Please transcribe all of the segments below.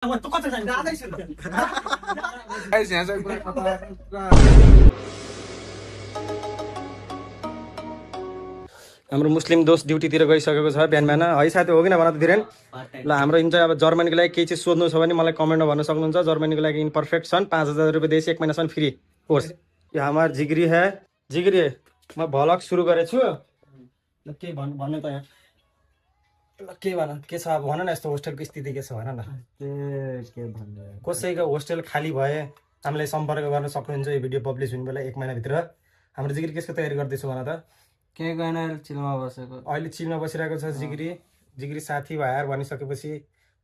हाम्रो मुस्लिम दोस्त ड्युटीतिर गइसकेको छ बिहान बिहान है साथी हो कि भन त धिरेन ल हाम्रो इन चाहिँ अब जर्मनीको लागि केही चिज सोध्नु छ भने मलाई कमेन्टमा भन्न सक्नुहुन्छ जर्मनीको लागि इन पर्फेक्ट छन् 5,000 रुपियाँ देश 1 महिनासम्म फ्री कोर्स यो हाम्रो जिग्री है जिग्री म भ्लग सुरु गरेछु ल के भन्नु त यहाँ ल के भन के छ अब भन न यस्तो होस्टेलको स्थिति के छ भन न के भन्ने कसैको होस्टेल खाली भए हामीलाई सम्पर्क गर्न सक्नुहुन्छ यो भिडियो पब्लिस हुने बेला 1 महिनाभित्र हाम्रो जिग्री केसको तयारी गर्दैछु भन त के गर्न चिलमा बसेको अहिले चिलमा बसिरहेको छ जिग्री जिग्री साथी भाइहरू भनिसकेपछि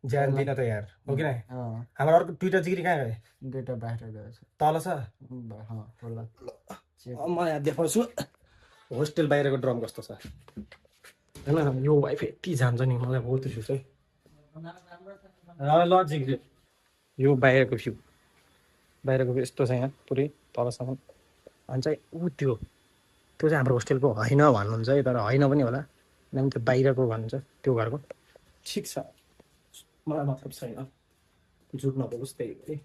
ज्यान दिन त यार हो कि नै हाम्रो अर्को दुईटा जिग्री कहाँ गए दुईटा बाहिर गएछ तल छ म यहाँ देखाउँछु होस्टेल बाहिरको ड्रम कस्तो छ होइन यो वाइफ यति जान्छ नि मलाई बहुत रिस है ल जिग्री यो बाहिरको भ्यू यस्तो छ यहाँ पुरै तलसम्म अनि चाहिँ ऊ त्यो चाहिँ हाम्रो होस्टेलको होइन भन्नुहुन्छ है तर होइन पनि होला किनभने त्यो बाहिरको भन्नुहुन्छ त्यो घरको ठिक छ मलाई मतलब छैन झुट नबोलोस् त्यही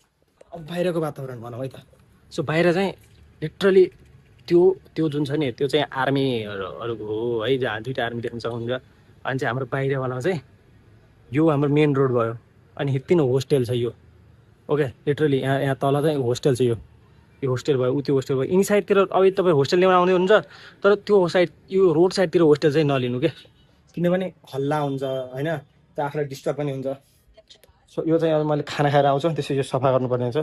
अब बाहिरको वातावरण भनौँ है त सो बाहिर चाहिँ लिटरली त्यो जुन छ नि त्यो चाहिँ आर्मीहरूको हो है जहाँ दुईवटा आर्मी देख्न सक्नुहुन्छ अनि चाहिँ हाम्रो बाहिरवालामा चाहिँ यो हाम्रो मेन रोड भयो अनि यति नै होस्टेल छ यो ओके लिटरली यहाँ तल चाहिँ होस्टेल छ यो होस्टेल भयो ऊ त्यो होस्टेल भयो यिनी साइडतिर अब तपाईँ होस्टेल ल्याउन आउने हुन्छ तर त्यो साइड यो रोड साइडतिर होस्टेल चाहिँ नलिनु क्या किनभने हल्ला हुन्छ होइन त्यो आफूलाई डिस्टर्ब पनि हुन्छ सो यो चाहिँ अब मैले खाना खाएर आउँछु त्यसपछि यो सफा गर्नुपर्ने हुन्छ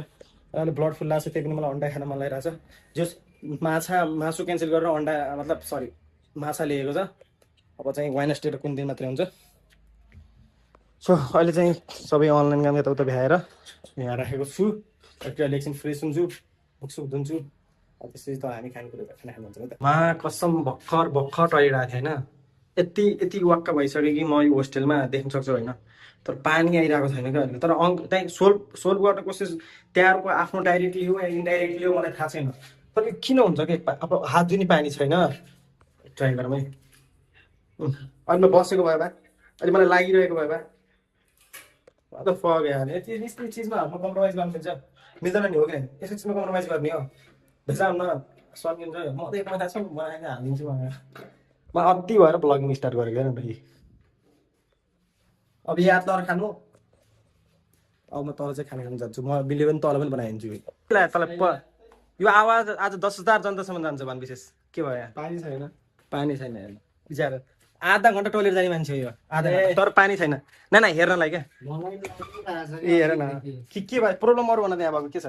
अहिले ब्लड फुल लाग्छ त्यही पनि मलाई अन्डा खान मन लागिरहेको छ जस मासु क्यान्सल गरेर अन्डा मतलब सरी माछा लिएको छ अब चाहिँ वेडनेसडे र कुन दिन मात्रै हुन्छ सो अहिले चाहिँ सबै अनलाइन काम यताउता भ्याएर यहाँ राखेको छु एकछिन फ्रेस हुन्छु मुखसुख धुन्छु त्यसपछि त हामी खानेकुरा खाना खानु हुन्छ नि त मा कसम भर्खर टोइलेट आएको थियो होइन यति वाक्क भइसक्यो कि म यो होस्टेलमा देख्न सक्छु होइन तर पानी आइरहेको छैन क्या अहिले तर त्यहीँ सोल्भ गर्न कोसिस त्यहाँको आफ्नो डाइरेक्टली हो या इन्डाइरेक्टली हो मलाई थाहा छैन तर किन हुन्छ कि अब हात धुने पानी छैन ड्राइभरमै अहिले म बसेको भए अहिले मलाई लागिरहेको भए त फग यार यस्तो चिजमा म कम्प्रोमाइज गर्नु मिल्छ मिल्दैन नि हो कि यस्तो चिजमा कम्प्रोमाइज गर्ने हो भेजाम न सकिन्छ म त 1 महिना छ म हालिदिन्छु म अति भएर ब्लगिङ स्टार्ट गरेको नि भाइ अब याद नगर खानु अब म तल चाहिँ खाना खानु जान्छु म बिले पनि तल पनि बनाइदिन्छु तल यो आवाज आज 10,000 जनतासम्म जान्छ भन विशेष के भयो पानी छैन हेर्नु बिचारा आधा घन्टा टोइलेट जाने मान्छे हो यो आधा तर पानी छैन न हेर्नलाई क्या ए हेर न के भयो प्रब्लम अरू भन त्यहाँ भएको के छ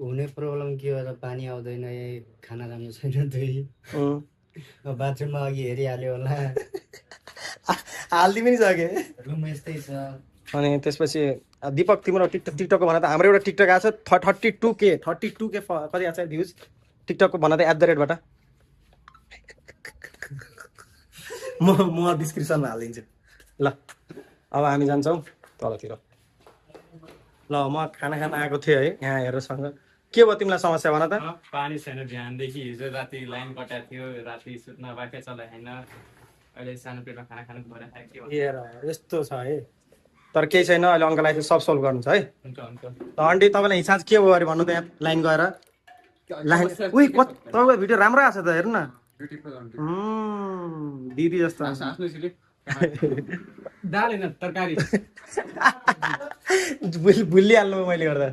हुने प्रब्लम के हो त पानी आउँदैन खाना राम्रो छैन दुई बाथरुममा अघि हेरिहाल्यो होला हाल्दी पनि सके रुम यस्तै छ अनि त्यसपछि दिपक तिम्रो टिकटकको भन त हाम्रो एउटा टिकटक आएको छ 32K कति आएको छ भ्युज टिकटकको भन त @बाट म डिस्क्रिप्सनमा हालिदिन्छु ल अब हामी जान्छौँ तलतिर ल म खाना खान आएको थिएँ है यहाँ हेरसँग के भयो तिमीलाई समस्या भन त पानी छैन बिहानदेखि हिजो राति लाइन कटाएको थियो राति सुत्न बाकै चलाइ होइन अहिले सानो पेटमा खाना खानु परेर यस्तो छ है तर केही छैन अहिले अङ्कलाई चाहिँ सब सोल्भ गर्नु छ है हुन्छ आन्टी तपाईँलाई हिसाब के भयो अरे भन्नु त यहाँ लाइन गएर लाइन उही तपाईँको भिडियो राम्रो आएको छ त हेर्नु न दिदी जस्तो दाल होइन तरकारी भुलिहाल्नु मैले गर्दा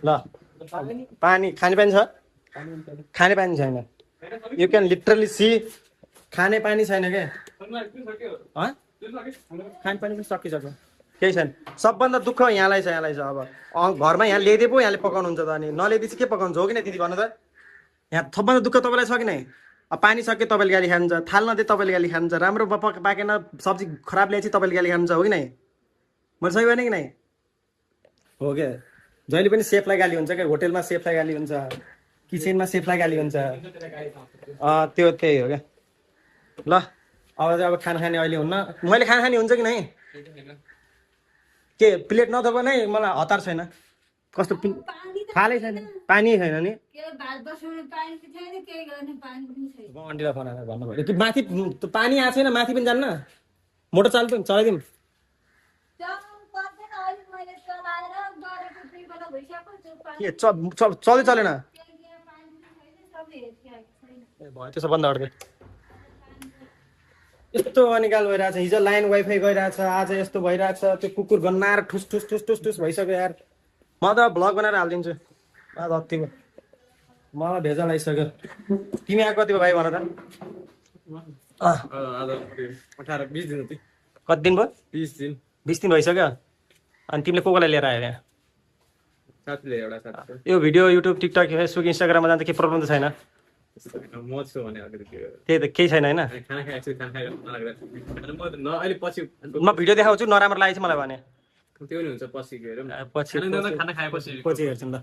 ल पानी खाने पानी छ खाने पानी छैन यु क्यान लिटरली सी खाने पानी छैन क्या खाने पानी पनि सकिसक्यो केही छैन सबभन्दा दुःख यहाँलाई छ अब घरमा यहाँ ल्याइदिए पो यहाँले पकाउनुहुन्छ त अनि नल्याइदिएपछि के पकाउनुहुन्छ हो कि नै दिदी भन्नु त यहाँ सबभन्दा दुःख तपाईँलाई छ कि नै अब पानी सक्यो तपाईँले गाली खानुहुन्छ थाल नदिए तपाईँले गाली खानुहुन्छ राम्रो पाकेन सब्जी खराब ल्याएपछि तपाईँले गाली खानुहुन्छ हो कि नै मैले सही भने कि नै हो क्या जहिले पनि सेफलाई गाली हुन्छ क्या होटेलमा सेफलाई गाली हुन्छ किचनमा सेफलाई गाली हुन्छ त्यो त्यही हो क्या ल अब चाहिँ अब खाना खाने अहिले हुन्न मैले खाना खाने हुन्छ कि नै के प्लेट नथोक नै मलाई हतार छैन कस्तो थालै छैन पानी छैन नि आन्टीलाई फोन आएर भन्नु पऱ्यो माथि पानी आएको छैन माथि पनि जान्न मोटर चलाइदिउँ के चल्दै चलेन ए भयो त्यसो बन्द अड्के यस्तो अनिकाल भइरहेछ हिजो लाइन वाइफाई गइरहेछ आज यस्तो भइरहेछ त्यो कुकुर गन्नाएर ठुस ठुस ठुस ठुस ठुस भइसक्यो यार म त भ्लग बनाएर हालिदिन्छु अति भयो मलाई भेजा लागिसक्यो तिमी आएको कति भयो भाइ भन त 18-20 दिन जति कति दिन भयो 20 दिन 20 दिन भइसक्यो अनि तिमीले को कोलाई लिएर आयो यहाँ साथीले एउटा साथी यो भिडियो युट्युब टिकटक फेसबुक इन्स्टाग्राममा जान्छ केही प्रब्लम त छैन म छु भने अलिकति त्यो त्यही त केही छैन होइन खाना खाएको छु खाना खाएको नलाग्दा म न अहिले पछि म भिडियो देखाउँछु नराम्रो लागेको छ मलाई भने त्यो नि हुन्छ पछि हेरौँ न पछि खाना खाएपछि पछि हेर्छौँ ल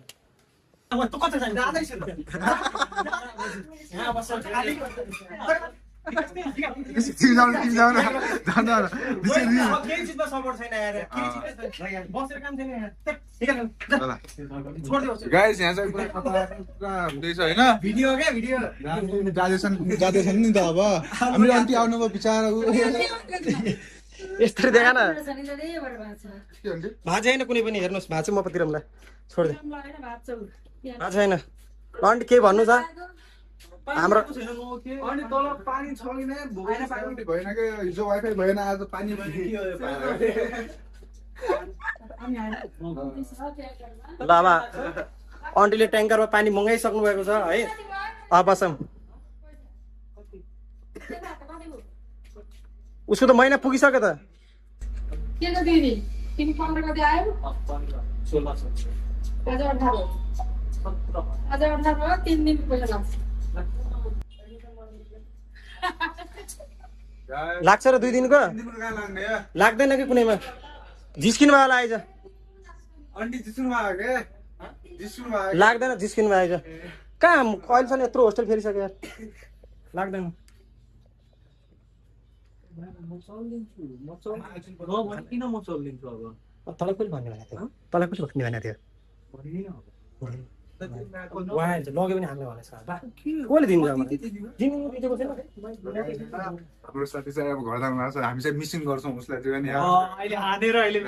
गाइस यहाँ चाहिँ पुरा खतरा हुँदैछ होइन भिडियो क्या भिडियो जाँदैछन् नि त अब हामीले अन्ति आउनुभयो बिचारा यस्तरी देखा न के हुन्छ भाज छैन कुनै पनि हेर्नुहोस् भाज म पतिर मलाई छोडिदिएँ भाज छैन अन्त के भन्नु छ हाम्रो अनि तल पानी छ कि नै भएन के हिजो वाइफाई भएन आज पानी ल अब आन्टीले ट्याङ्करमा पानी मगाइसक्नु भएको छ है अपसम उसको त महिना पुगिसक्यो त के त दिदी तिमी 15 गते आयो आज 18 3 दिन पैसा लाग्छ र 2 दिनको लाग्दैन कि कुनैमा झिस्किनु वाला आइज अन्टी जिस्नु भयो के जिस्नु भयो लाग्दैन झिस्किनु आइज कहाँ अहिलेसम्म यत्रो होस्टेल फेरिसक्यो यार लाग्दैन तँलाई कसले भन्ने भनेको थियो तँलाई कसले भन्ने भनेको थियो लग्यो भने हामीलाई भनेछ कसले दिन्छ हाम्रो साथी चाहिँ अब घर जानु भएको छ हामी चाहिँ मिसिङ गर्छौँ उसलाई त्यो नि अहिले हानेर अहिले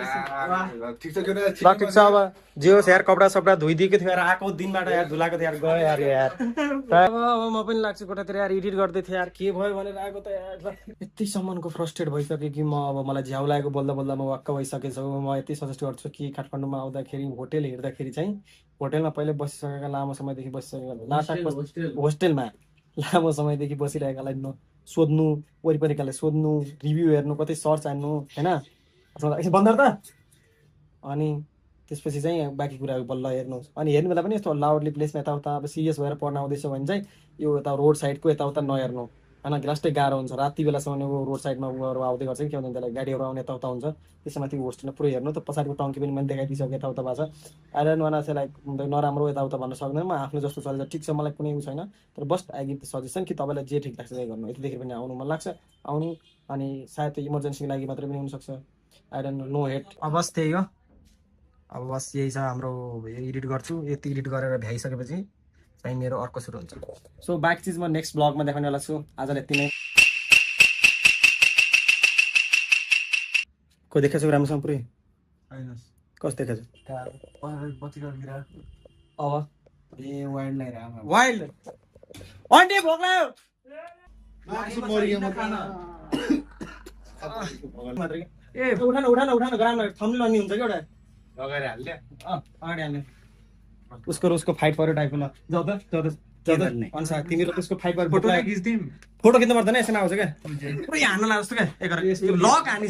ठिक छ के ल ठिक छ अब जे होस् यार कपडा सपडा धोइदिएको थियो यार आएको दिनबाट यार धुलाएको थियो यार गयो यार यार अब म पनि लाग्छु कोटातिर यार एडिट गर्दै थिएँ यार के भयो भनेर आएको त यार यतिसम्मको फ्रस्ट्रेट भइसक्यो कि म अब मलाई झ्याउ लागेको बोल्दा बोल्दा म वाक्क भइसकेछु म यति सजेस्ट गर्छु कि काठमाडौँमा आउँदाखेरि होटेल हेर्दाखेरि चाहिँ होटेलमा पहिले बसिसकेका लामो समयदेखि बसिसकेका होस्टेलमा लामो समयदेखि बसिरहेकालाई सोध्नु वरिपरिकालाई सोध्नु रिभ्यू हेर्नु कतै सर्च हान्नु होइन एकछिन बन्द त अनि त्यसपछि चाहिँ बाँकी कुराहरू बल्ल हेर्नुहोस् अनि हेर्नु बेला पनि यस्तो लाउडली प्लेसमा यताउता अब सिरियस भएर पढ्न आउँदैछ भने चाहिँ यो यता रोड साइडको यताउता नहेर्नु होइन लास्टै गाह्रो हुन्छ राति बेलासम्म रोड साइडमा उयोहरू आउँदै गर्छ कि के भन्छ त्यसलाई गाडीहरू आउने यताउता हुन्छ त्यसमा त्यो होस्टेलमा पुरै हेर्नु त पछाडिको टङ्की पनि मैले देखाइदिइसकेँ यताउता भएको छ आइरहनु वाला चाहिँ लाइक नराम्रो यताउता भन्न सक्दैन म आफ्नो जस्तो चलेर ठिक छ मलाई कुनै उयो छैन तर best I give the suggestion कि तपाईँलाई जे ठिक लाग्छ त्यही गर्नु यतिदेखि पनि आउनु मन लाग्छ आउनु अनि सायद त्यो इमर्जेन्सीको लागि मात्रै पनि हुनसक्छ आइरहनु नो हेट अब बस त्यही हो अब बस यही छ हाम्रो एडिट गर्छु यति एडिट गरेर भ्याइसकेपछि चाहिँ मेरो अर्को सुरु हुन्छ सो बाँकी चिज म नेक्स्ट ब्लगमा देखाउने वाला छु आजलाई यति नै को देखेको छु राम्रोसँग पुरै कस्तो देखेको छु अब ए वाइल्ड लाइरा वाइल्ड अन्डे भोक लाग्यो ए उठान गराउन थम्बनेल अन्नी हुन्छ कि एउटा अगाडि हाल्ले अगाडि हाल्ने उसको फाइट पर्यो टाइपको ल जाऊ त अनुसार तिमी र त्यसको फाइट पर्यो फोटो खिच्नु पर्दैन यसमा आउँछ क्या पुरै हान्न लाग्छ क्या एक लक हानि